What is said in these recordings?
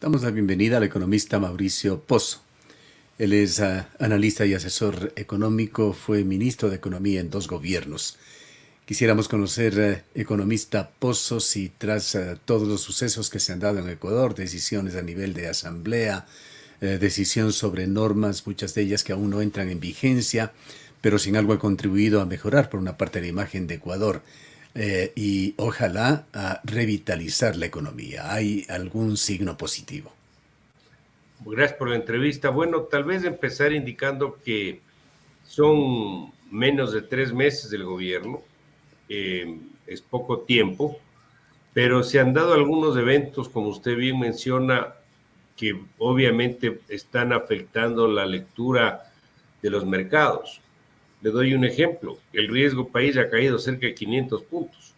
Damos la bienvenida al economista Mauricio Pozo. Él es analista y asesor económico, fue ministro de Economía en 2 gobiernos. Quisiéramos conocer, economista Pozo, si tras todos los sucesos que se han dado en Ecuador, decisiones a nivel de asamblea, decisión sobre normas, muchas de ellas que aún no entran en vigencia, pero sin algo ha contribuido a mejorar por una parte la imagen de Ecuador y ojalá a revitalizar la economía. ¿Hay algún signo positivo? Gracias por la entrevista. Bueno, tal vez empezar indicando que son menos de 3 meses del gobierno, es poco tiempo, pero se han dado algunos eventos, como usted bien menciona, que obviamente están afectando la lectura de los mercados. Le doy un ejemplo, el riesgo país ha caído cerca de 500 puntos.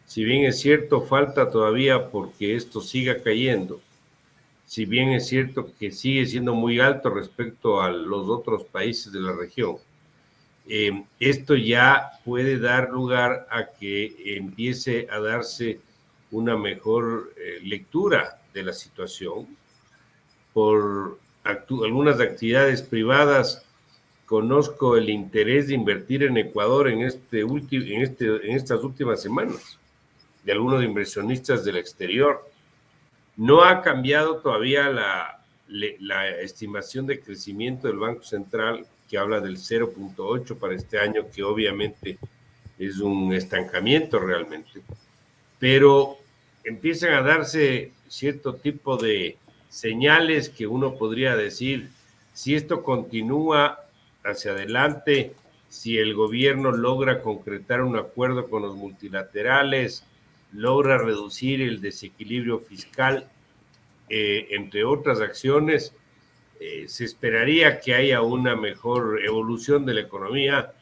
Si bien es cierto, falta todavía porque esto siga cayendo, si bien es cierto que sigue siendo muy alto respecto a los otros países de la región, esto ya puede dar lugar a que empiece a darse una mejor lectura de la situación. Por algunas actividades privadas conozco el interés de invertir en Ecuador en estas últimas semanas, de algunos inversionistas del exterior. No ha cambiado todavía la estimación de crecimiento del Banco Central, que habla del 0.8 para este año, que obviamente es un estancamiento realmente, pero empiezan a darse cierto tipo de señales que uno podría decir, si esto continúa hacia adelante, si el gobierno logra concretar un acuerdo con los multilaterales, logra reducir el desequilibrio fiscal, entre otras acciones, se esperaría que haya una mejor evolución de la economía,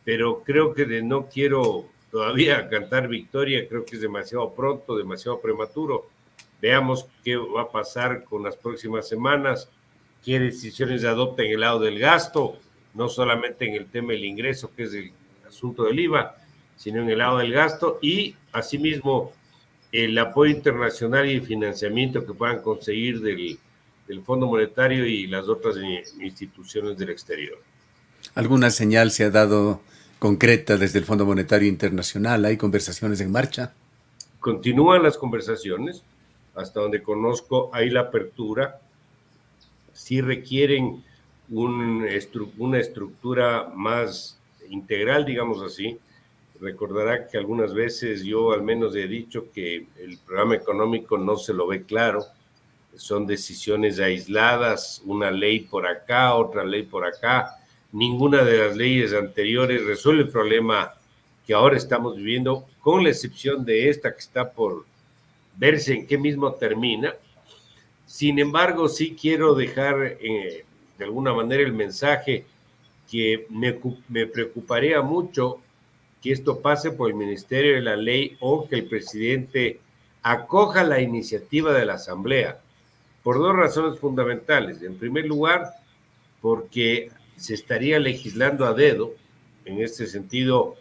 pero creo que no quiero todavía cantar victoria, creo que es demasiado pronto, demasiado prematuro. Veamos qué va a pasar con las próximas semanas, qué decisiones se adoptan en el lado del gasto, no solamente en el tema del ingreso, que es el asunto del IVA, sino en el lado del gasto y asimismo el apoyo internacional y el financiamiento que puedan conseguir del Fondo Monetario y las otras instituciones del exterior. ¿Alguna señal se ha dado concreta desde el Fondo Monetario Internacional? ¿Hay conversaciones en marcha? Continúan las conversaciones, hasta donde conozco hay la apertura, sí requieren una estructura más integral, digamos así. Recordará que algunas veces yo al menos he dicho que el programa económico no se lo ve claro, son decisiones aisladas, una ley por acá, otra ley por acá. Ninguna de las leyes anteriores resuelve el problema que ahora estamos viviendo, con la excepción de esta que está por verse en qué mismo termina. Sin embargo, sí quiero dejar de alguna manera el mensaje que me preocuparía mucho que esto pase por el Ministerio de la Ley o que el presidente acoja la iniciativa de la Asamblea, por 2 razones fundamentales. En primer lugar, porque se estaría legislando a dedo, en este sentido,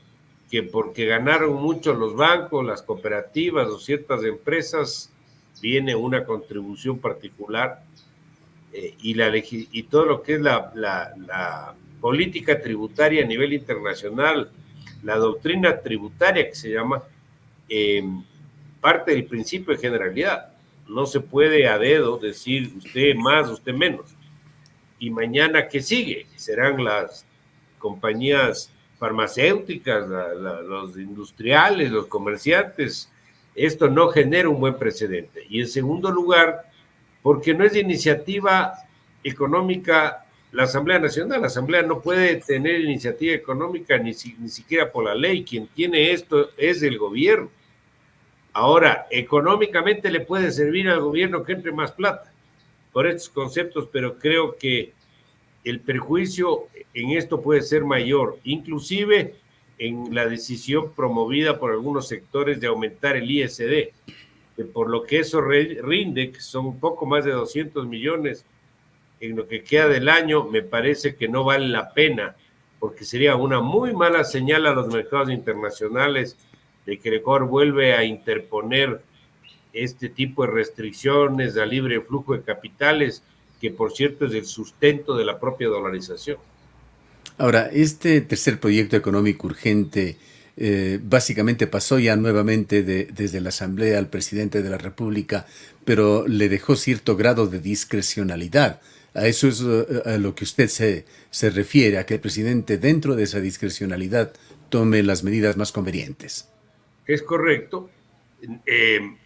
que porque ganaron mucho los bancos, las cooperativas o ciertas empresas, viene una contribución particular, y todo lo que es la política tributaria a nivel internacional, la doctrina tributaria que se llama, eh, parte del principio de generalidad. No se puede a dedo decir usted más, usted menos. Y mañana, ¿qué sigue? Serán las compañías farmacéuticas, los industriales, los comerciantes. Esto no genera un buen precedente. Y en segundo lugar, porque no es de iniciativa económica la Asamblea Nacional. La Asamblea no puede tener iniciativa económica ni siquiera por la ley. Quien tiene esto es el gobierno. Ahora, económicamente le puede servir al gobierno que entre más plata por estos conceptos, pero creo que el perjuicio en esto puede ser mayor, inclusive en la decisión promovida por algunos sectores de aumentar el ISD, que por lo que eso rinde, que son un poco más de 200 millones en lo que queda del año, me parece que no vale la pena, porque sería una muy mala señal a los mercados internacionales de que el Ecuador vuelve a interponer este tipo de restricciones al libre flujo de capitales, que por cierto es el sustento de la propia dolarización. Ahora, este tercer proyecto económico urgente básicamente pasó ya nuevamente desde la Asamblea al presidente de la República, pero le dejó cierto grado de discrecionalidad. A eso es a lo que usted se refiere, a que el presidente dentro de esa discrecionalidad tome las medidas más convenientes. Es correcto.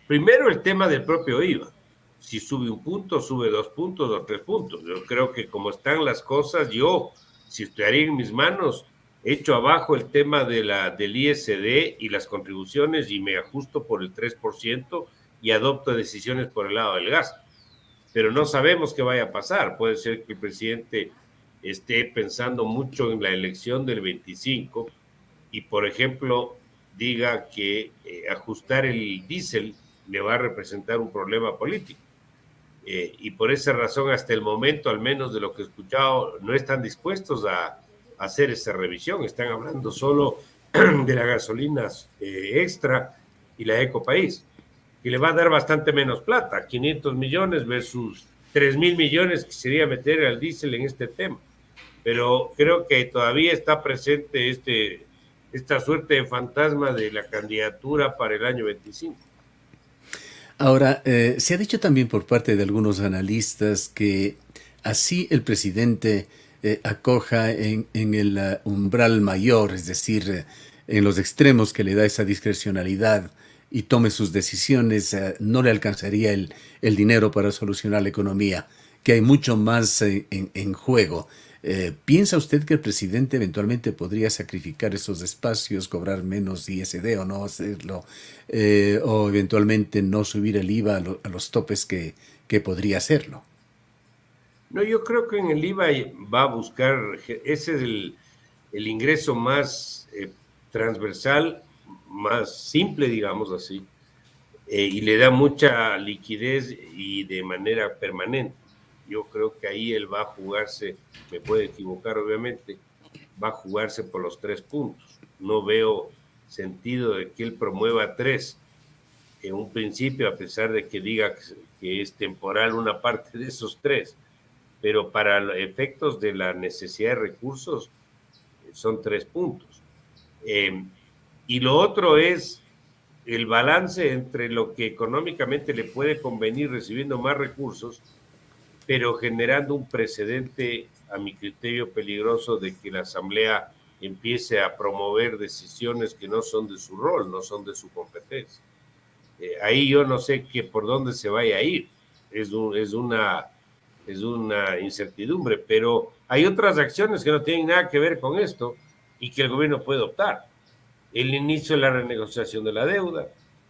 Primero el tema del propio IVA. Si sube un punto, sube 2 puntos o 3 puntos. Yo creo que como están las cosas, si estuviera en mis manos, echo abajo el tema del ISD y las contribuciones y me ajusto por el 3% y adopto decisiones por el lado del gasto. Pero no sabemos qué vaya a pasar. Puede ser que el presidente esté pensando mucho en la elección del 25 y, por ejemplo, diga que ajustar el diésel le va a representar un problema político. Y por esa razón, hasta el momento, al menos de lo que he escuchado, no están dispuestos a hacer esa revisión. Están hablando solo de las gasolinas extra y la Ecopaís, que le va a dar bastante menos plata, 500 millones versus 3.000 millones que sería meter al diésel en este tema. Pero creo que todavía está presente esta suerte de fantasma de la candidatura para el año 25. Ahora, se ha dicho también por parte de algunos analistas que así el presidente acoja en el umbral mayor, es decir, en los extremos que le da esa discrecionalidad y tome sus decisiones, no le alcanzaría el dinero para solucionar la economía, que hay mucho más en juego. ¿Piensa usted que el presidente eventualmente podría sacrificar esos espacios, cobrar menos ISD o no hacerlo, o eventualmente no subir el IVA a los topes que podría hacerlo? No, yo creo que en el IVA va a buscar, ese es el ingreso más transversal, más simple, digamos así, y le da mucha liquidez y de manera permanente. Yo creo que ahí él va a jugarse, me puede equivocar obviamente, va a jugarse por los 3 puntos. No veo sentido de que él promueva tres en un principio, a pesar de que diga que es temporal una parte de esos tres, pero para efectos de la necesidad de recursos son 3 puntos. Y lo otro es el balance entre lo que económicamente le puede convenir recibiendo más recursos, pero generando un precedente, a mi criterio, peligroso de que la Asamblea empiece a promover decisiones que no son de su rol, no son de su competencia. Ahí yo no sé por dónde se vaya a ir. Es una incertidumbre, pero hay otras acciones que no tienen nada que ver con esto y que el gobierno puede optar. El inicio de la renegociación de la deuda,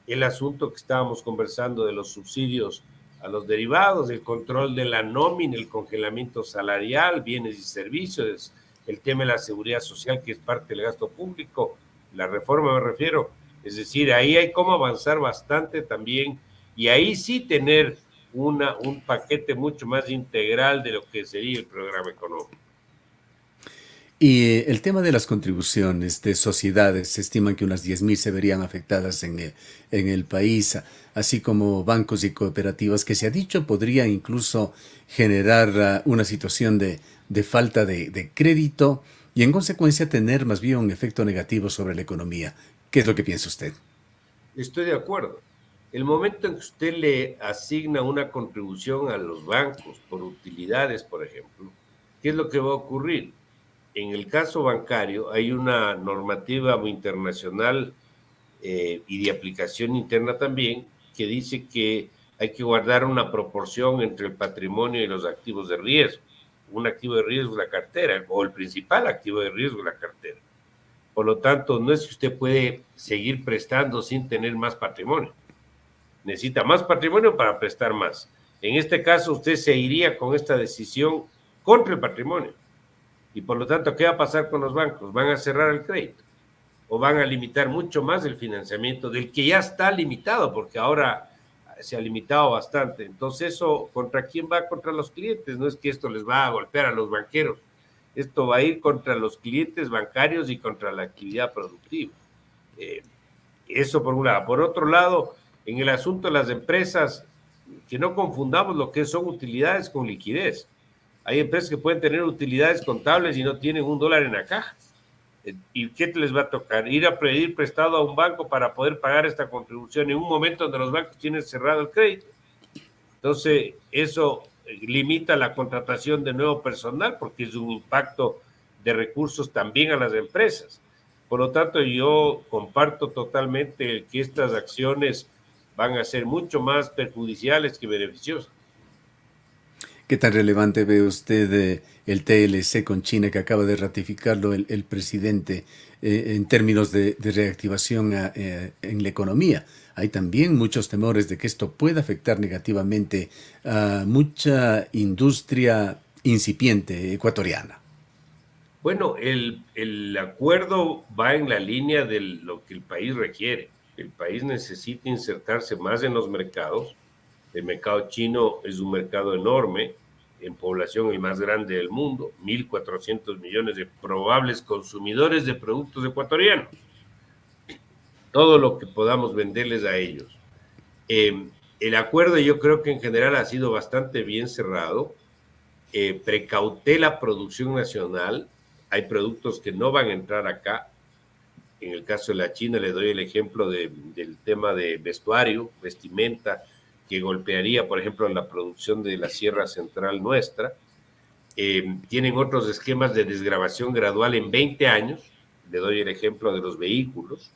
el asunto que estábamos conversando de los subsidios a los derivados, el control de la nómina, el congelamiento salarial, bienes y servicios, el tema de la seguridad social, que es parte del gasto público, la reforma me refiero. Es decir, ahí hay cómo avanzar bastante también y ahí sí tener un paquete mucho más integral de lo que sería el programa económico. Y el tema de las contribuciones de sociedades, se estiman que unas 10.000 se verían afectadas en el país, así como bancos y cooperativas, que se ha dicho podría incluso generar una situación de falta de crédito y en consecuencia tener más bien un efecto negativo sobre la economía. ¿Qué es lo que piensa usted? Estoy de acuerdo. El momento en que usted le asigna una contribución a los bancos por utilidades, por ejemplo, ¿qué es lo que va a ocurrir? En el caso bancario hay una normativa internacional y de aplicación interna también que dice que hay que guardar una proporción entre el patrimonio y los activos de riesgo. Un activo de riesgo es la cartera, o el principal activo de riesgo es la cartera. Por lo tanto, no es que usted puede seguir prestando sin tener más patrimonio. Necesita más patrimonio para prestar más. En este caso, usted se iría con esta decisión contra el patrimonio. Y por lo tanto, ¿qué va a pasar con los bancos? ¿Van a cerrar el crédito? ¿O van a limitar mucho más el financiamiento del que ya está limitado? Porque ahora se ha limitado bastante. Entonces, ¿eso contra quién va? Contra los clientes. No es que esto les va a golpear a los banqueros. Esto va a ir contra los clientes bancarios y contra la actividad productiva. Eso por un lado. Por otro lado, En el asunto de las empresas, que no confundamos lo que son utilidades con liquidez. Hay empresas que pueden tener utilidades contables y no tienen $1 en la caja. ¿Y qué les va a tocar? Ir a pedir prestado a un banco para poder pagar esta contribución en un momento donde los bancos tienen cerrado el crédito. Entonces, eso limita la contratación de nuevo personal porque es un impacto de recursos también a las empresas. Por lo tanto, yo comparto totalmente que estas acciones van a ser mucho más perjudiciales que beneficiosas. ¿Qué tan relevante ve usted el TLC con China que acaba de ratificarlo el presidente en términos de reactivación en la economía? Hay también muchos temores de que esto pueda afectar negativamente a mucha industria incipiente ecuatoriana. Bueno, el acuerdo va en la línea de lo que el país requiere. El país necesita insertarse más en los mercados. El mercado chino es un mercado enorme, en población el más grande del mundo, 1.400 millones de probables consumidores de productos ecuatorianos. Todo lo que podamos venderles a ellos. El acuerdo yo creo que en general ha sido bastante bien cerrado. Precautela producción nacional. Hay productos que no van a entrar acá. En el caso de la China le doy el ejemplo del tema de vestuario, vestimenta, que golpearía, por ejemplo, la producción de la Sierra Central nuestra. Tienen otros esquemas de desgravación gradual en 20 años. Le doy el ejemplo de los vehículos.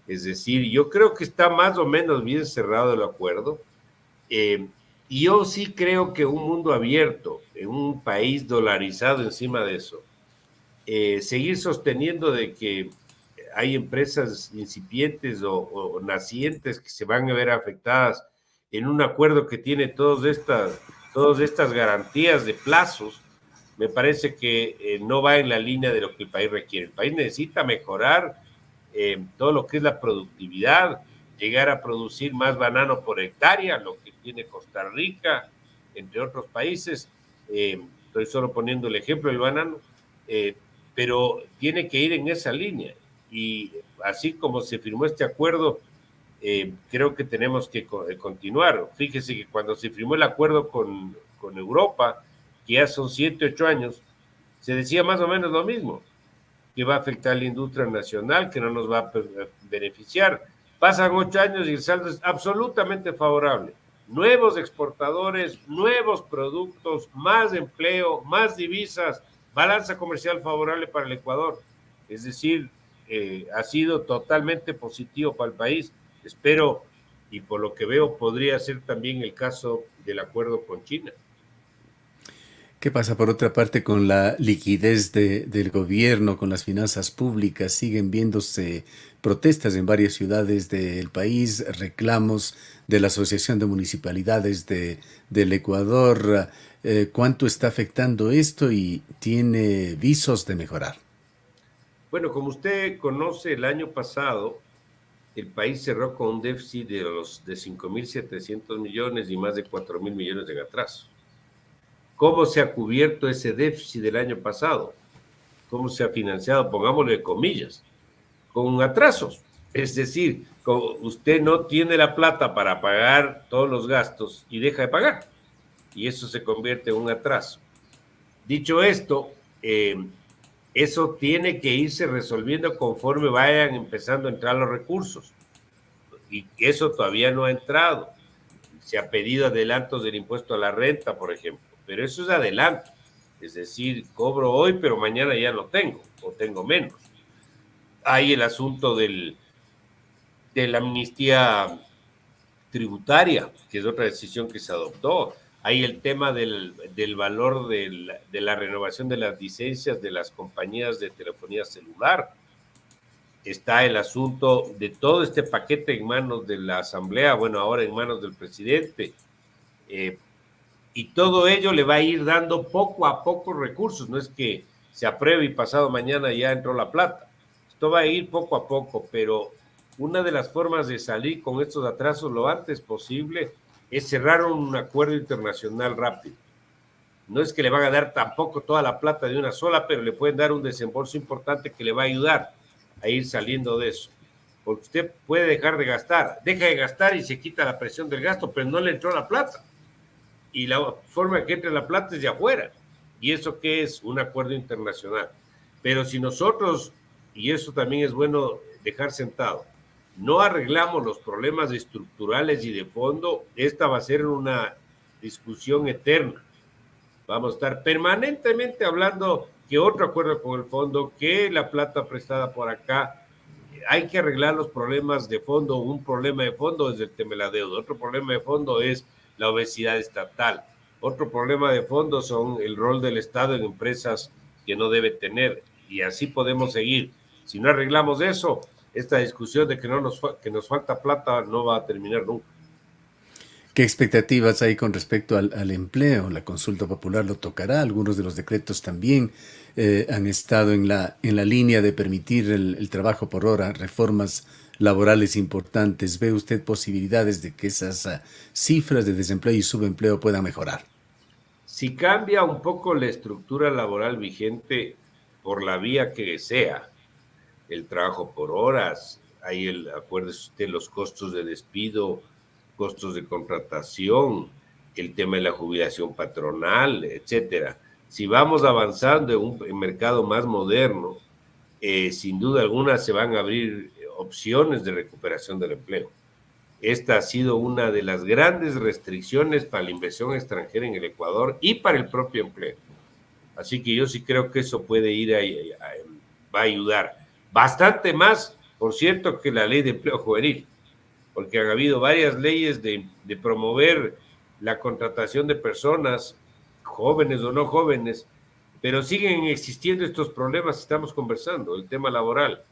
Es decir, yo creo que está más o menos bien cerrado el acuerdo. Y yo sí creo que un mundo abierto, en un país dolarizado encima de eso, seguir sosteniendo de que hay empresas incipientes o nacientes que se van a ver afectadas en un acuerdo que tiene todas estas garantías de plazos, me parece que no va en la línea de lo que el país requiere. El país necesita mejorar todo lo que es la productividad, llegar a producir más banano por hectárea, lo que tiene Costa Rica, entre otros países. Estoy solo poniendo el ejemplo del banano, pero tiene que ir en esa línea. Y así como se firmó este acuerdo, creo que tenemos que continuar. Fíjese que cuando se firmó el acuerdo con Europa, que ya son 7, 8 años, se decía más o menos lo mismo, que va a afectar a la industria nacional, que no nos va a beneficiar. Pasan 8 años y el saldo es absolutamente favorable. Nuevos exportadores, nuevos productos, más empleo, más divisas, balanza comercial favorable para el Ecuador. Es decir, ha sido totalmente positivo para el país. Espero, y por lo que veo, podría ser también el caso del acuerdo con China. ¿Qué pasa por otra parte con la liquidez del gobierno, con las finanzas públicas? Siguen viéndose protestas en varias ciudades del país, reclamos de la Asociación de Municipalidades del Ecuador. ¿Cuánto está afectando esto y tiene visos de mejorar? Bueno, como usted conoce, el año pasado el país cerró con un déficit de 5.700 millones y más de 4.000 millones en atraso. ¿Cómo se ha cubierto ese déficit del año pasado? ¿Cómo se ha financiado? Pongámosle comillas, con atrasos. Es decir, usted no tiene la plata para pagar todos los gastos y deja de pagar. Y eso se convierte en un atraso. Dicho esto, eso tiene que irse resolviendo conforme vayan empezando a entrar los recursos. Y eso todavía no ha entrado. Se ha pedido adelantos del impuesto a la renta, por ejemplo, pero eso es adelanto. Es decir, cobro hoy, pero mañana ya no tengo, o tengo menos. Hay el asunto de la amnistía tributaria, que es otra decisión que se adoptó. Hay el tema del valor de la renovación de las licencias de las compañías de telefonía celular. Está el asunto de todo este paquete en manos de la Asamblea, bueno, ahora en manos del presidente. Y todo ello le va a ir dando poco a poco recursos. No es que se apruebe y pasado mañana ya entró la plata. Esto va a ir poco a poco, pero una de las formas de salir con estos atrasos lo antes posible es cerrar un acuerdo internacional rápido. No es que le van a dar tampoco toda la plata de una sola, pero le pueden dar un desembolso importante que le va a ayudar a ir saliendo de eso. porque usted puede dejar de gastar, deja de gastar y se quita la presión del gasto, pero no le entró la plata. Y la forma que entre la plata es de afuera. ¿Y eso qué es? Un acuerdo internacional. Pero si nosotros, y eso también es bueno dejar sentado, no arreglamos los problemas estructurales y de fondo, esta va a ser una discusión eterna. Vamos a estar permanentemente hablando que otro acuerdo con el fondo, que la plata prestada por acá. Hay que arreglar los problemas de fondo. Un problema de fondo es el tema de la deuda. Otro problema de fondo es la obesidad estatal. Otro problema de fondo son el rol del Estado en empresas que no debe tener. Y así podemos seguir. Si no arreglamos eso, esta discusión de que nos falta plata no va a terminar nunca. ¿Qué expectativas hay con respecto al empleo? La consulta popular lo tocará, algunos de los decretos también han estado en la línea de permitir el trabajo por hora, reformas laborales importantes. ¿Ve usted posibilidades de que esas cifras de desempleo y subempleo puedan mejorar? Si cambia un poco la estructura laboral vigente por la vía que sea, el trabajo por horas, hay acuérdese usted, los costos de despido, costos de contratación, el tema de la jubilación patronal, etcétera. Si vamos avanzando en un mercado más moderno, sin duda alguna se van a abrir opciones de recuperación del empleo. Esta ha sido una de las grandes restricciones para la inversión extranjera en el Ecuador y para el propio empleo. Así que yo sí creo que eso puede va a ayudar bastante más, por cierto, que la ley de empleo juvenil, porque han habido varias leyes de promover la contratación de personas, jóvenes o no jóvenes, pero siguen existiendo estos problemas que estamos conversando, el tema laboral.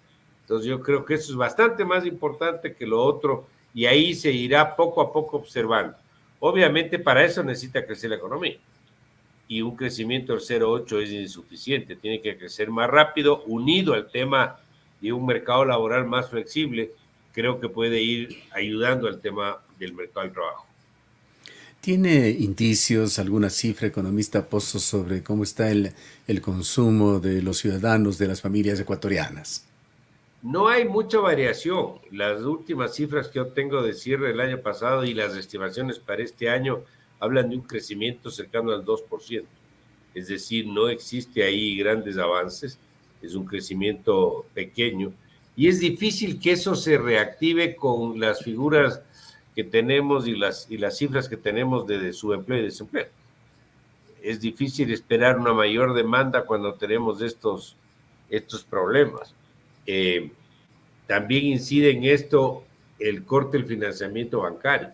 Entonces yo creo que eso es bastante más importante que lo otro y ahí se irá poco a poco observando. Obviamente para eso necesita crecer la economía y un crecimiento del 0,8 es insuficiente, tiene que crecer más rápido, unido al tema de un mercado laboral más flexible, creo que puede ir ayudando al tema del mercado del trabajo. ¿Tiene indicios, alguna cifra, economista Pozo, sobre cómo está el consumo de los ciudadanos, de las familias ecuatorianas? No hay mucha variación. Las últimas cifras que yo tengo de cierre del año pasado y las estimaciones para este año hablan de un crecimiento cercano al 2%. Es decir, no existe ahí grandes avances, es un crecimiento pequeño y es difícil que eso se reactive con las figuras que tenemos y las cifras que tenemos de subempleo y desempleo. Es difícil esperar una mayor demanda cuando tenemos estos problemas. Eh, También incide en esto el corte del financiamiento bancario.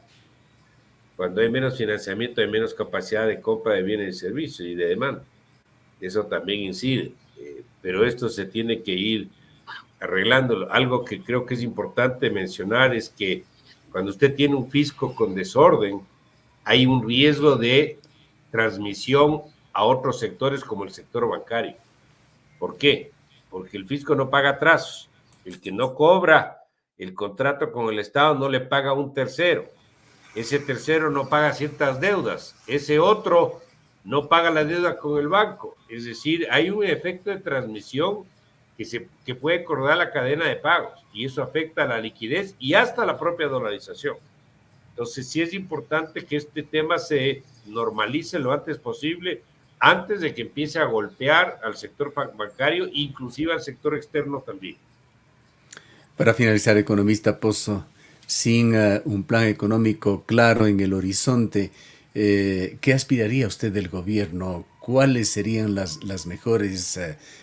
Cuando hay menos financiamiento, hay menos capacidad de compra de bienes y servicios y de demanda. Eso también incide, pero esto se tiene que ir arreglándolo. Algo que creo que es importante mencionar es que cuando usted tiene un fisco con desorden, hay un riesgo de transmisión a otros sectores como el sector bancario. ¿Por qué? Porque el fisco no paga atrasos. El que no cobra el contrato con el Estado no le paga a un tercero. Ese tercero no paga ciertas deudas. Ese otro no paga la deuda con el banco. Es decir, hay un efecto de transmisión que puede cortar la cadena de pagos y eso afecta a la liquidez y hasta la propia dolarización. Entonces, sí es importante que este tema se normalice lo antes posible, antes de que empiece a golpear al sector bancario, inclusive al sector externo también. Para finalizar, economista Pozo, sin un plan económico claro en el horizonte, ¿qué aspiraría usted del gobierno? ¿Cuáles serían las mejores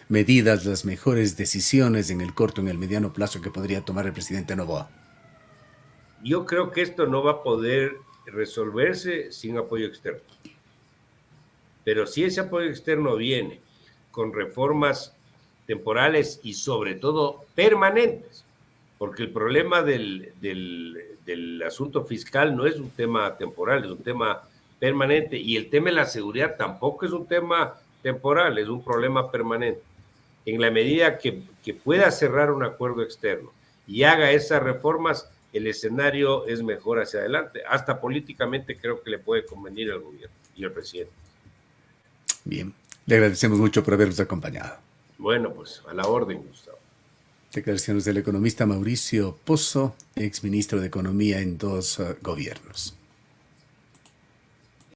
medidas, las mejores decisiones en el corto, en el mediano plazo que podría tomar el presidente Noboa? Yo creo que esto no va a poder resolverse sin apoyo externo. Pero si ese apoyo externo viene con reformas temporales y sobre todo permanentes, porque el problema del asunto fiscal no es un tema temporal, es un tema permanente y el tema de la seguridad tampoco es un tema temporal, es un problema permanente. En la medida que pueda cerrar un acuerdo externo y haga esas reformas, el escenario es mejor hacia adelante. Hasta políticamente creo que le puede convenir al gobierno y al presidente. Bien, le agradecemos mucho por habernos acompañado. Bueno, pues a la orden, Gustavo. Declaraciones del economista Mauricio Pozo, exministro de Economía en dos gobiernos.